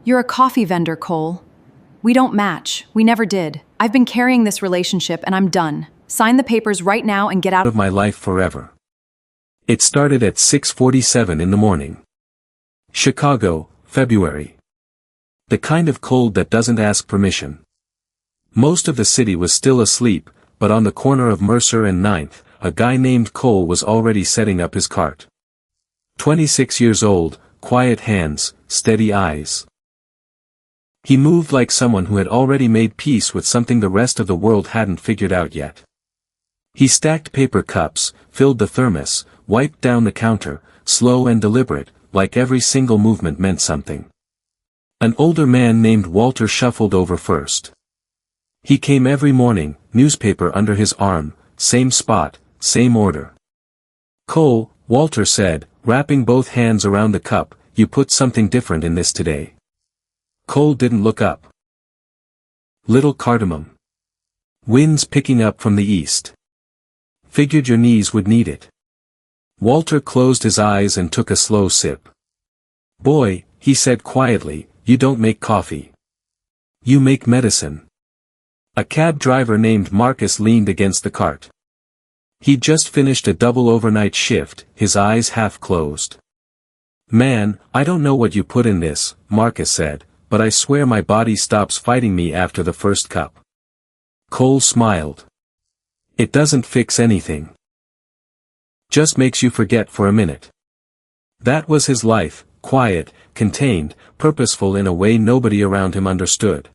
You're a coffee vendor, Cole. We don't match. We never did. I've been carrying this relationship and I'm done. Sign the papers right now and get out Of my life forever. It started at 6:47 in the morning. Chicago, February. The kind of cold that doesn't ask permission. Most of the city was still asleep, but on the corner of Mercer and 9th, a guy named Cole was already setting up his cart. 26 years old, quiet hands, steady eyes. He moved like someone who had already made peace with something the rest of the world hadn't figured out yet. He stacked paper cups, filled the thermos, wiped down the counter, slow and deliberate, like every single movement meant something. An older man named Walter shuffled over first. He came every morning, newspaper under his arm, same spot, same order. "Cole," Walter said, wrapping both hands around the cup, "you put something different in this today." Cole didn't look up. "Little cardamom. Wind's picking up from the east. Figured your knees would need it." Walter closed his eyes and took a slow sip. "Boy," he said quietly, "you don't make coffee. You make medicine." A cab driver named Marcus leaned against the cart. He'd just finished a double overnight shift, his eyes half closed. "Man, I don't know what you put in this," Marcus said, "but I swear my body stops fighting me after the first cup." Cole smiled. "It doesn't fix anything. Just makes you forget for a minute." That was his life, quiet, contained, purposeful in a way nobody around him understood.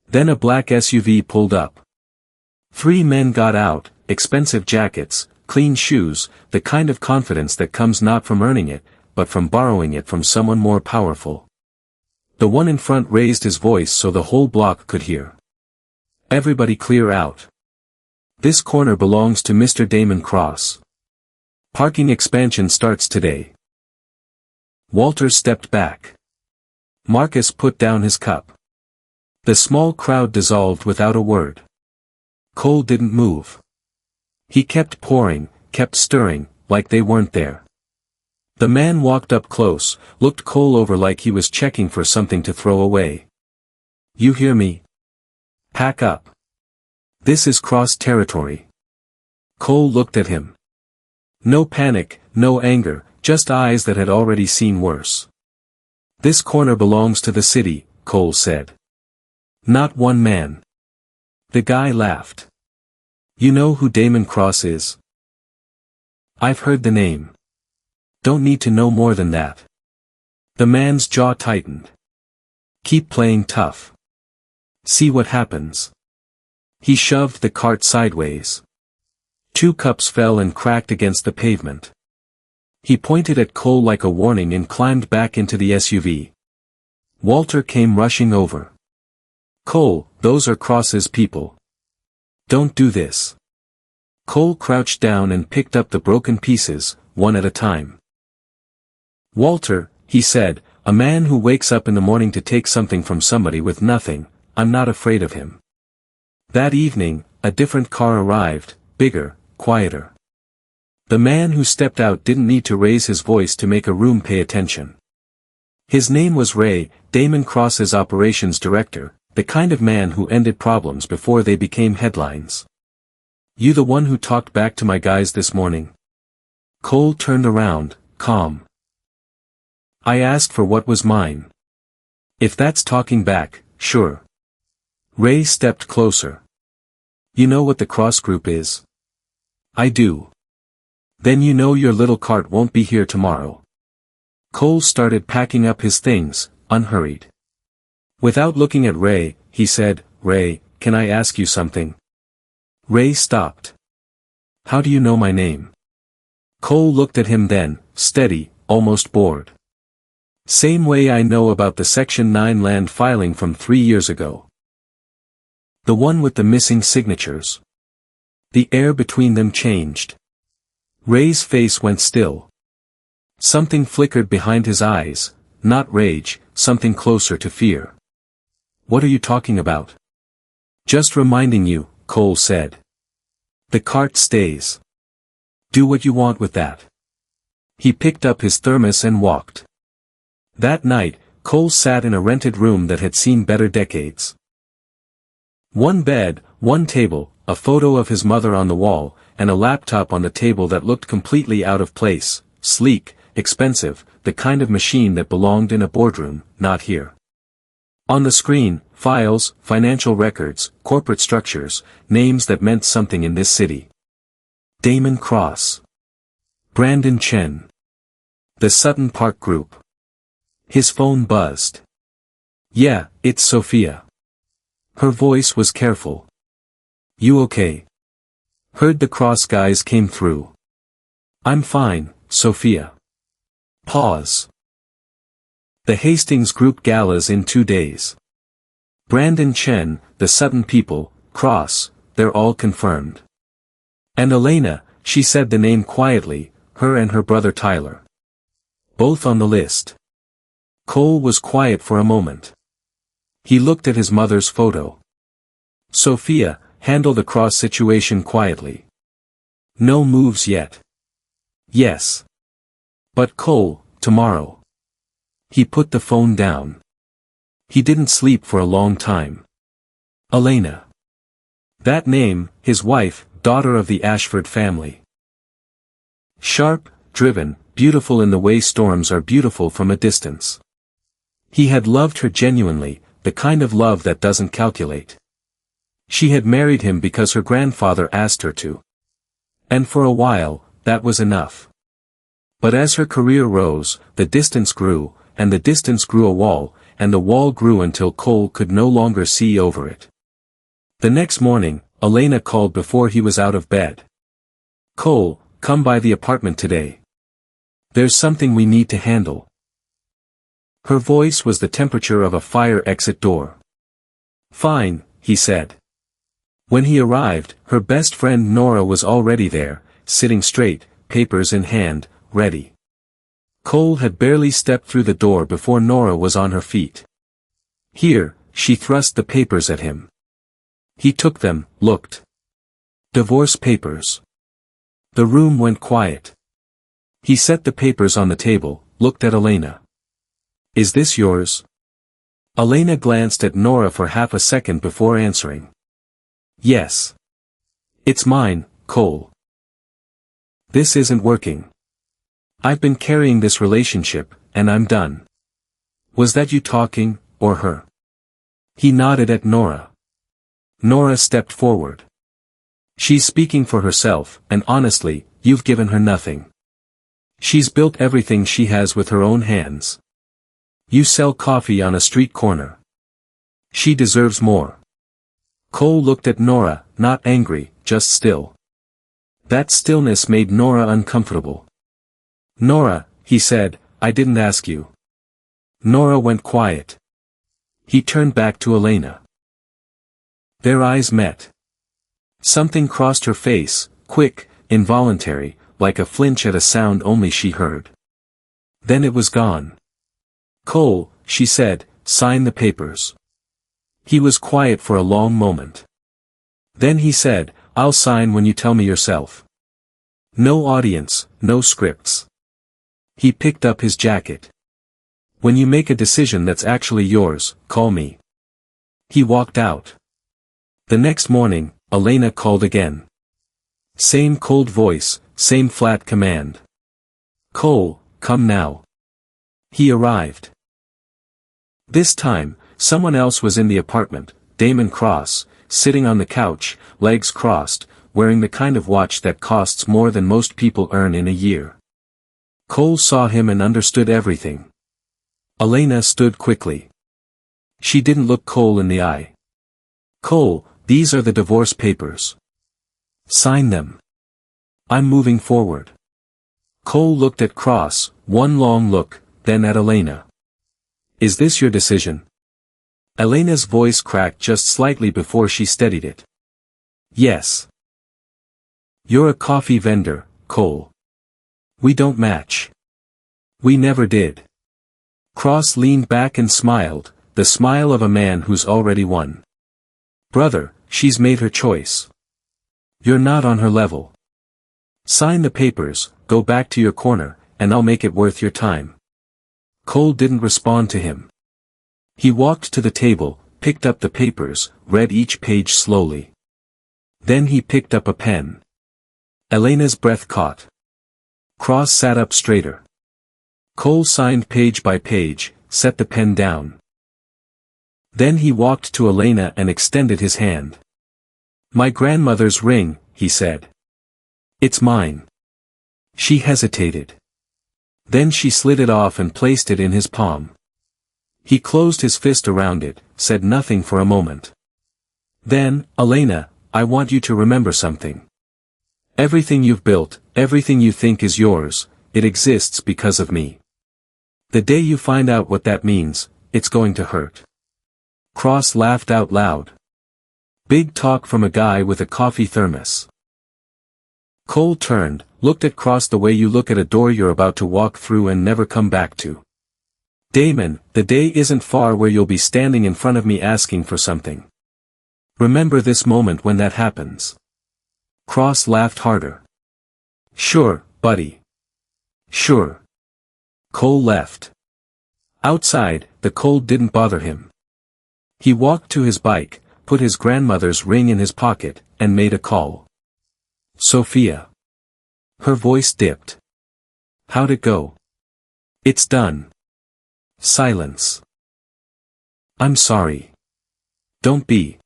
Then a black SUV pulled up. 3 men got out, expensive jackets, clean shoes, the kind of confidence that comes not from earning it, but from borrowing it from someone more powerful. The one in front raised his voice so the whole block could hear. "Everybody clear out. This corner belongs to Mr. Damon Cross. Parking expansion starts today." Walter stepped back. Marcus put down his cup. The small crowd dissolved without a word. Cole didn't move. He kept pouring, kept stirring, like they weren't there. The man walked up close, looked Cole over like he was checking for something to throw away. "You hear me? Pack up. This is cross territory." Cole looked at him. No panic, no anger, just eyes that had already seen worse. "This corner belongs to the city," Cole said. "Not one man." The guy laughed. "You know who Damon Cross is?" "I've heard the name. Don't need to know more than that." The man's jaw tightened. "Keep playing tough. See what happens." He shoved the cart sideways. 2 cups fell and cracked against the pavement. He pointed at Cole like a warning and climbed back into the SUV. Walter came rushing over. "Cole, those are Cross's people. Don't do this." Cole crouched down and picked up the broken pieces, one at a time. "Walter," he said, "a man who wakes up in the morning to take something from somebody with nothing, I'm not afraid of him." That evening, a different car arrived, bigger, quieter. The man who stepped out didn't need to raise his voice to make a room pay attention. His name was Ray, Damon Cross's operations director, the kind of man who ended problems before they became headlines. "You the one who talked back to my guys this morning?" Cole turned around, calm. "I asked for what was mine. If that's talking back, sure." Ray stepped closer. "You know what the Cross Group is?" "I do." "Then you know your little cart won't be here tomorrow." Cole started packing up his things, unhurried. Without looking at Ray, he said, "Ray, can I ask you something?" Ray stopped. "How do you know my name?" Cole looked at him then, steady, almost bored. "Same way I know about the Section 9 land filing from 3 years ago. The one with the missing signatures." The air between them changed. Ray's face went still. Something flickered behind his eyes, not rage, something closer to fear. "What are you talking about?" "Just reminding you," Cole said. "The cart stays. Do what you want with that." He picked up his thermos and walked. That night, Cole sat in a rented room that had seen better decades. One bed, one table, a photo of his mother on the wall, and a laptop on the table that looked completely out of place, sleek, expensive, the kind of machine that belonged in a boardroom, not here. On the screen, files, financial records, corporate structures, names that meant something in this city. Damon Cross. Brandon Chen. The Sutton Park Group. His phone buzzed. Yeah, it's Sophia. Her voice was careful. You okay? Heard the Cross guys came through. I'm fine, Sophia. Pause. The Hastings Group galas in 2 days. Brandon Chen, the Sutton people, Cross, they're all confirmed. And Elena, she said the name quietly, her and her brother Tyler. Both on the list. Cole was quiet for a moment. He looked at his mother's photo. Sophia, handle the Cross situation quietly. No moves yet. Yes. But Cole, tomorrow. He put the phone down. He didn't sleep for a long time. Elena. That name, his wife, daughter of the Ashford family. Sharp, driven, beautiful in the way storms are beautiful from a distance. He had loved her genuinely, the kind of love that doesn't calculate. She had married him because her grandfather asked her to. And for a while, that was enough. But as her career rose, the distance grew, and the distance grew a wall, and the wall grew until Cole could no longer see over it. The next morning, Elena called before he was out of bed. Cole, come by the apartment today. There's something we need to handle. Her voice was the temperature of a fire exit door. Fine, he said. When he arrived, her best friend Nora was already there, sitting straight, papers in hand, ready. Cole had barely stepped through the door before Nora was on her feet. Here, she thrust the papers at him. He took them, looked. Divorce papers. The room went quiet. He set the papers on the table, looked at Elena. Is this yours? Elena glanced at Nora for half a second before answering. Yes. It's mine, Cole. This isn't working. I've been carrying this relationship, and I'm done. Was that you talking, or her? He nodded at Nora. Nora stepped forward. She's speaking for herself, and honestly, you've given her nothing. She's built everything she has with her own hands. You sell coffee on a street corner. She deserves more. Cole looked at Nora, not angry, just still. That stillness made Nora uncomfortable. Nora, he said, I didn't ask you. Nora went quiet. He turned back to Elena. Their eyes met. Something crossed her face, quick, involuntary, like a flinch at a sound only she heard. Then it was gone. Cole, she said, sign the papers. He was quiet for a long moment. Then he said, I'll sign when you tell me yourself. No audience, no scripts. He picked up his jacket. When you make a decision that's actually yours, call me. He walked out. The next morning, Elena called again. Same cold voice, same flat command. Cole, come now. He arrived. This time, someone else was in the apartment, Damon Cross, sitting on the couch, legs crossed, wearing the kind of watch that costs more than most people earn in a year. Cole saw him and understood everything. Elena stood quickly. She didn't look Cole in the eye. Cole, these are the divorce papers. Sign them. I'm moving forward. Cole looked at Cross, one long look, then at Elena. Is this your decision? Elena's voice cracked just slightly before she steadied it. Yes. You're a coffee vendor, Cole. We don't match. We never did. Cross leaned back and smiled, the smile of a man who's already won. Brother, she's made her choice. You're not on her level. Sign the papers, go back to your corner, and I'll make it worth your time. Cole didn't respond to him. He walked to the table, picked up the papers, read each page slowly. Then he picked up a pen. Elena's breath caught. Cross sat up straighter. Cole signed page by page, set the pen down. Then he walked to Elena and extended his hand. "My grandmother's ring," he said. "It's mine." She hesitated. Then she slid it off and placed it in his palm. He closed his fist around it, said nothing for a moment. Then, "Elena, I want you to remember something. Everything you've built, everything you think is yours, it exists because of me. The day you find out what that means, it's going to hurt." Cross laughed out loud. Big talk from a guy with a coffee thermos. Cole turned, looked at Cross the way you look at a door you're about to walk through and never come back to. "Damon, the day isn't far where you'll be standing in front of me asking for something. Remember this moment when that happens." Cross laughed harder. "Sure, buddy. Sure." Cole left. Outside, the cold didn't bother him. He walked to his bike, put his grandmother's ring in his pocket, and made a call. "Sophia." Her voice dipped. "How'd it go?" "It's done." Silence. "I'm sorry." "Don't be."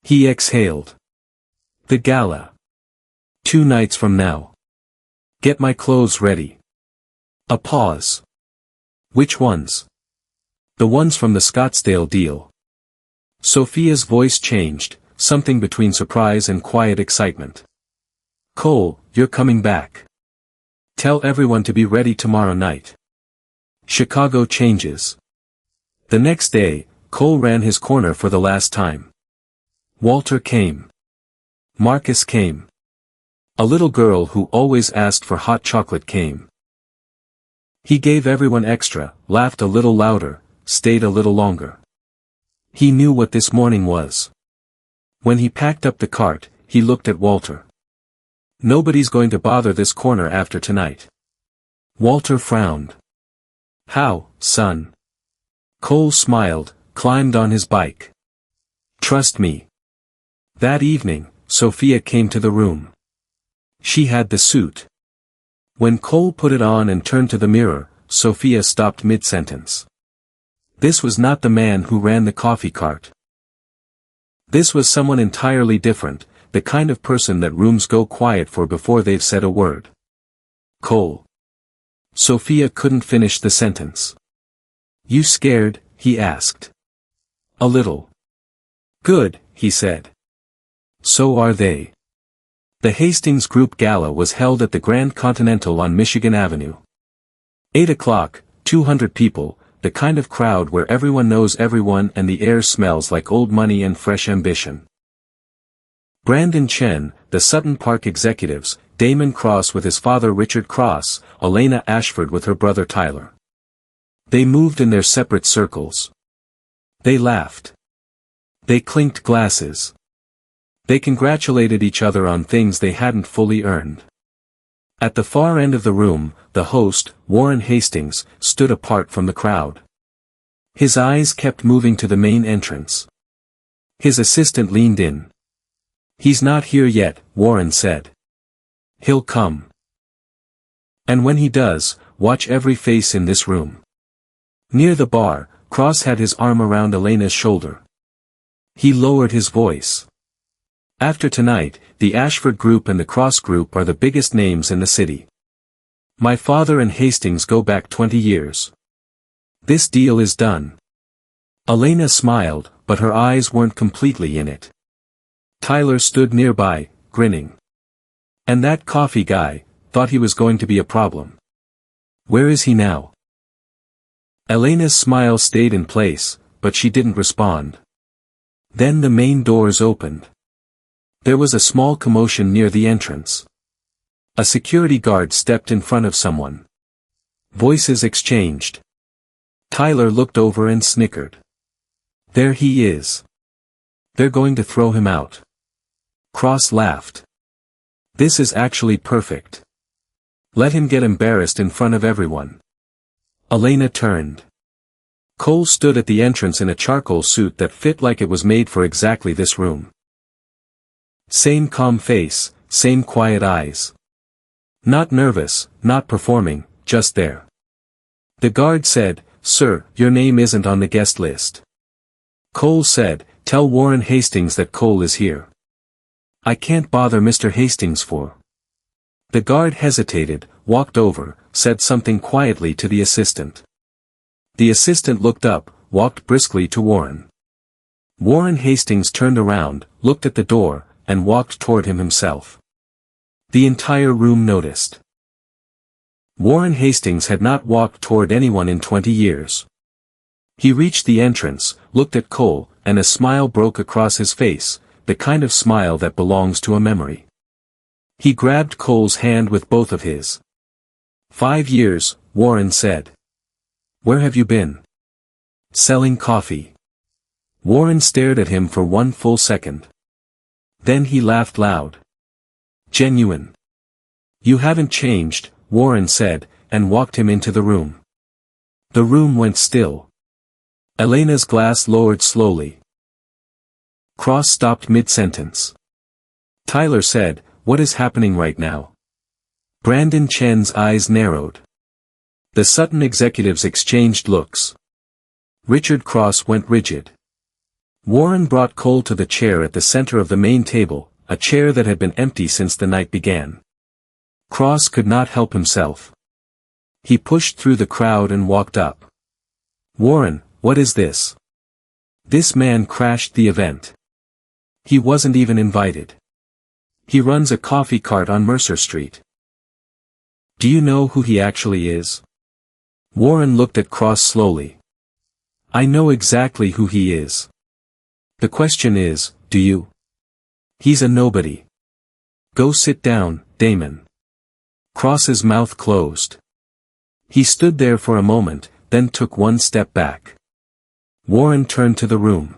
He exhaled. "The gala. 2 nights from now. Get my clothes ready." A pause. "Which ones?" "The ones from the Scottsdale deal." Sophia's voice changed, something between surprise and quiet excitement. "Cole, you're coming back. Tell everyone to be ready tomorrow night. Chicago changes." The next day, Cole ran his corner for the last time. Walter came. Marcus came. A little girl who always asked for hot chocolate came. He gave everyone extra, laughed a little louder, stayed a little longer. He knew what this morning was. When he packed up the cart, he looked at Walter. "Nobody's going to bother this corner after tonight." Walter frowned. "How, son?" Cole smiled, climbed on his bike. "Trust me." That evening, Sophia came to the room. She had the suit. When Cole put it on and turned to the mirror, Sophia stopped mid-sentence. This was not the man who ran the coffee cart. This was someone entirely different, the kind of person that rooms go quiet for before they've said a word. "Cole." Sophia couldn't finish the sentence. "You scared?" he asked. "A little." "Good," he said. "So are they." The Hastings Group Gala was held at the Grand Continental on Michigan Avenue. 8 o'clock, 200 people, the kind of crowd where everyone knows everyone and the air smells like old money and fresh ambition. Brandon Chen, the Sutton Park executives, Damon Cross with his father Richard Cross, Elena Ashford with her brother Tyler. They moved in their separate circles. They laughed. They clinked glasses. They congratulated each other on things they hadn't fully earned. At the far end of the room, the host, Warren Hastings, stood apart from the crowd. His eyes kept moving to the main entrance. His assistant leaned in. "He's not here yet," Warren said. "He'll come. And when he does, watch every face in this room." Near the bar, Cross had his arm around Elena's shoulder. He lowered his voice. "After tonight, the Ashford Group and the Cross Group are the biggest names in the city. My father and Hastings go back 20 years. This deal is done." Elena smiled, but her eyes weren't completely in it. Tyler stood nearby, grinning. "And that coffee guy, thought he was going to be a problem. Where is he now?" Elena's smile stayed in place, but she didn't respond. Then the main doors opened. There was a small commotion near the entrance. A security guard stepped in front of someone. Voices exchanged. Tyler looked over and snickered. "There he is. They're going to throw him out." Cross laughed. "This is actually perfect. Let him get embarrassed in front of everyone." Elena turned. Cole stood at the entrance in a charcoal suit that fit like it was made for exactly this room. Same calm face, same quiet eyes. Not nervous, not performing, just there. The guard said, "Sir, your name isn't on the guest list." Cole said, "Tell Warren Hastings that Cole is here." "I can't bother Mr. Hastings for." The guard hesitated, walked over, said something quietly to the assistant. The assistant looked up, walked briskly to Warren. Warren Hastings turned around, looked at the door, and walked toward him himself. The entire room noticed. Warren Hastings had not walked toward anyone in 20 years. He reached the entrance, looked at Cole, and a smile broke across his face, the kind of smile that belongs to a memory. He grabbed Cole's hand with both of his. "5 years," Warren said. "Where have you been?" "Selling coffee." Warren stared at him for one full second. Then he laughed loud. "Genuine. You haven't changed," Warren said, and walked him into the room. The room went still. Elena's glass lowered slowly. Cross stopped mid-sentence. Tyler said, "What is happening right now?" Brandon Chen's eyes narrowed. The Sutton executives exchanged looks. Richard Cross went rigid. Warren brought Cole to the chair at the center of the main table, a chair that had been empty since the night began. Cross could not help himself. He pushed through the crowd and walked up. "Warren, what is this?" This man crashed the event. He wasn't even invited. He runs a coffee cart on Mercer Street. "Do you know who he actually is?" Warren looked at Cross slowly. "I know exactly who he is. The question is, do you?" "He's a nobody." "Go sit down, Damon." Cross's mouth closed. He stood there for a moment, then took one step back. Warren turned to the room.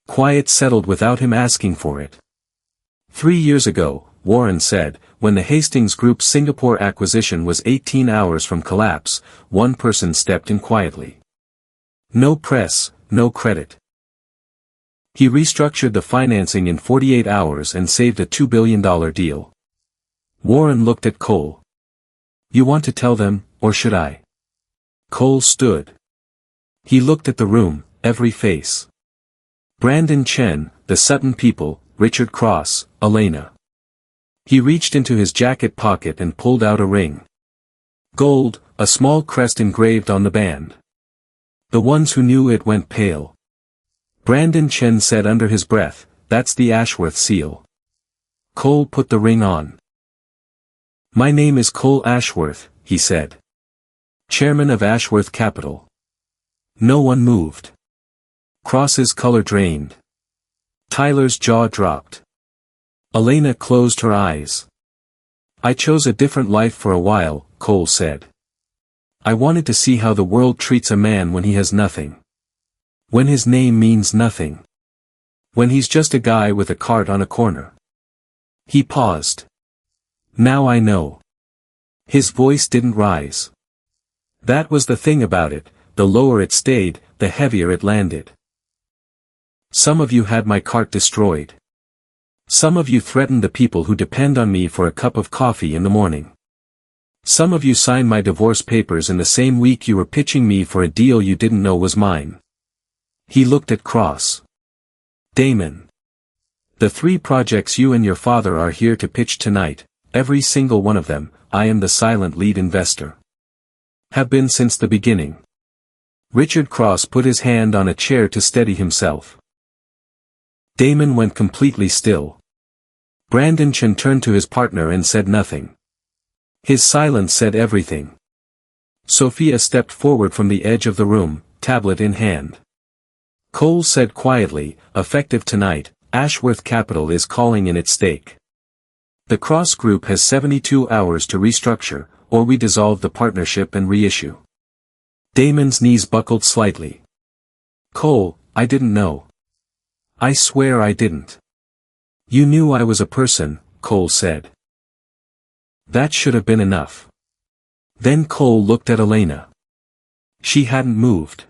Quiet settled without him asking for it. 3 years ago, Warren said, when the Hastings Group's Singapore acquisition was 18 hours from collapse, one person stepped in quietly. No press, no credit. He restructured the financing in 48 hours and saved a $2 billion deal. Warren looked at Cole. "You want to tell them, or should I?" Cole stood. He looked at the room, every face. Brandon Chen, the Sutton people, Richard Cross, Elena. He reached into his jacket pocket and pulled out a ring. Gold, a small crest engraved on the band. The ones who knew it went pale. Brandon Chen said under his breath, "That's the Ashworth seal." Cole put the ring on. "My name is Cole Ashworth," he said. "Chairman of Ashworth Capital." No one moved. Cross's color drained. Tyler's jaw dropped. Elena closed her eyes. "I chose a different life for a while," Cole said. "I wanted to see how the world treats a man when he has nothing. When his name means nothing. When he's just a guy with a cart on a corner." He paused. "Now I know." His voice didn't rise. That was the thing about it, the lower it stayed, the heavier it landed. "Some of you had my cart destroyed. Some of you threatened the people who depend on me for a cup of coffee in the morning. Some of you signed my divorce papers in the same week you were pitching me for a deal you didn't know was mine." He looked at Cross. "Damon. The 3 projects you and your father are here to pitch tonight, every single one of them, I am the silent lead investor. Have been since the beginning." Richard Cross put his hand on a chair to steady himself. Damon went completely still. Brandon Chen turned to his partner and said nothing. His silence said everything. Sophia stepped forward from the edge of the room, tablet in hand. Cole said quietly, "Effective tonight, Ashworth Capital is calling in its stake. The Cross Group has 72 hours to restructure, or we dissolve the partnership and reissue." Damon's knees buckled slightly. "Cole, I didn't know. I swear I didn't." "You knew I was a person," Cole said. That should have been enough. Then Cole looked at Elena. She hadn't moved.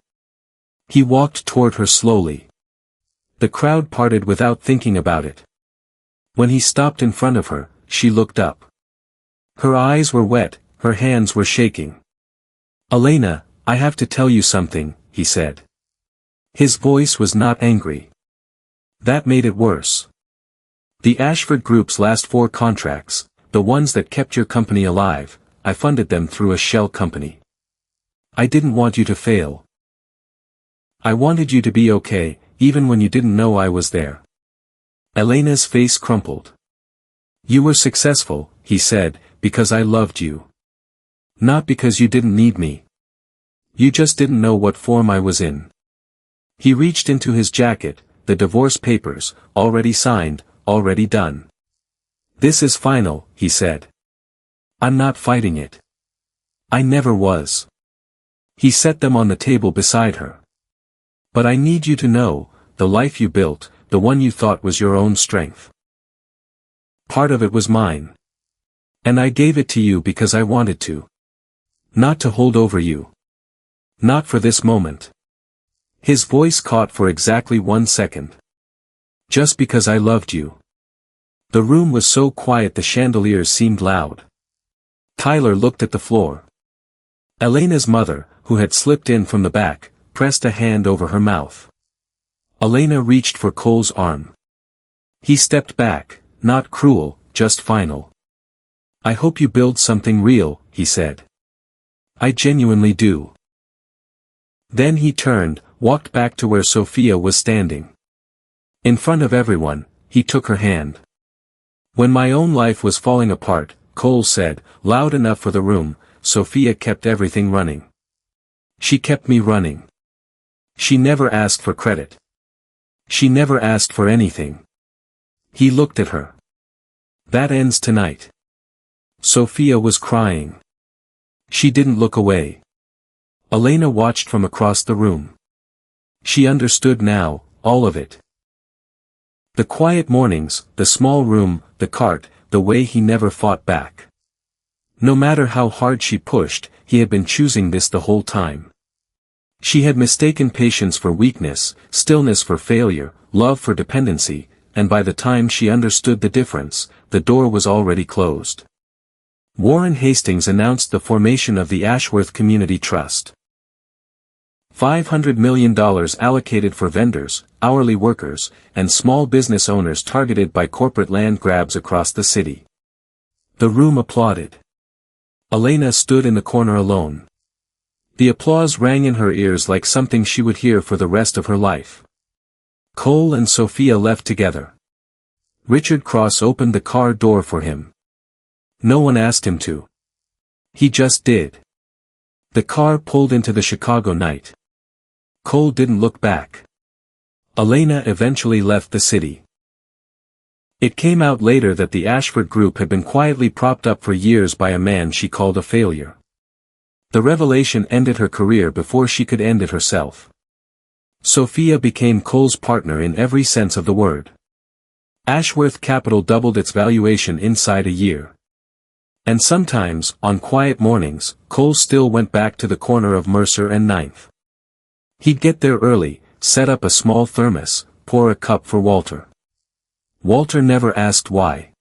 He walked toward her slowly. The crowd parted without thinking about it. When he stopped in front of her, she looked up. Her eyes were wet, her hands were shaking. "Elena, I have to tell you something," he said. His voice was not angry. That made it worse. "The Ashford Group's last 4 contracts, the ones that kept your company alive, I funded them through a shell company. I didn't want you to fail. I wanted you to be okay, even when you didn't know I was there." Elena's face crumpled. "You were successful," he said, "because I loved you. Not because you didn't need me. You just didn't know what form I was in." He reached into his jacket, the divorce papers, already signed, already done. "This is final," he said. "I'm not fighting it. I never was." He set them on the table beside her. "But I need you to know, the life you built, the one you thought was your own strength. Part of it was mine. And I gave it to you because I wanted to. Not to hold over you. Not for this moment." His voice caught for exactly 1 second. "Just because I loved you." The room was so quiet the chandeliers seemed loud. Tyler looked at the floor. Elena's mother, who had slipped in from the back, pressed a hand over her mouth. Elena reached for Cole's arm. He stepped back, not cruel, just final. "I hope you build something real," he said. "I genuinely do." Then he turned, walked back to where Sophia was standing. In front of everyone, he took her hand. "When my own life was falling apart," Cole said, loud enough for the room, "Sophia kept everything running. She kept me running. She never asked for credit. She never asked for anything." He looked at her. "That ends tonight." Sophia was crying. She didn't look away. Elena watched from across the room. She understood now, all of it. The quiet mornings, the small room, the cart, the way he never fought back. No matter how hard she pushed, he had been choosing this the whole time. She had mistaken patience for weakness, stillness for failure, love for dependency, and by the time she understood the difference, the door was already closed. Warren Hastings announced the formation of the Ashworth Community Trust. $500 million allocated for vendors, hourly workers, and small business owners targeted by corporate land grabs across the city. The room applauded. Elena stood in the corner alone. The applause rang in her ears like something she would hear for the rest of her life. Cole and Sophia left together. Richard Cross opened the car door for him. No one asked him to. He just did. The car pulled into the Chicago night. Cole didn't look back. Elena eventually left the city. It came out later that the Ashford Group had been quietly propped up for years by a man she called a failure. The revelation ended her career before she could end it herself. Sophia became Cole's partner in every sense of the word. Ashworth Capital doubled its valuation inside a year. And sometimes, on quiet mornings, Cole still went back to the corner of Mercer and 9th. He'd get there early, set up a small thermos, pour a cup for Walter. Walter never asked why.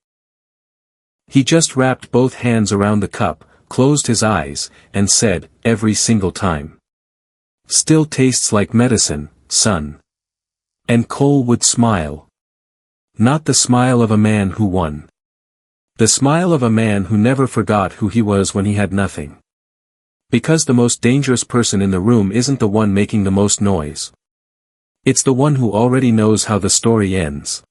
He just wrapped both hands around the cup, closed his eyes, and said, every single time, "Still tastes like medicine, son." And Cole would smile. Not the smile of a man who won. The smile of a man who never forgot who he was when he had nothing. Because the most dangerous person in the room isn't the one making the most noise. It's the one who already knows how the story ends.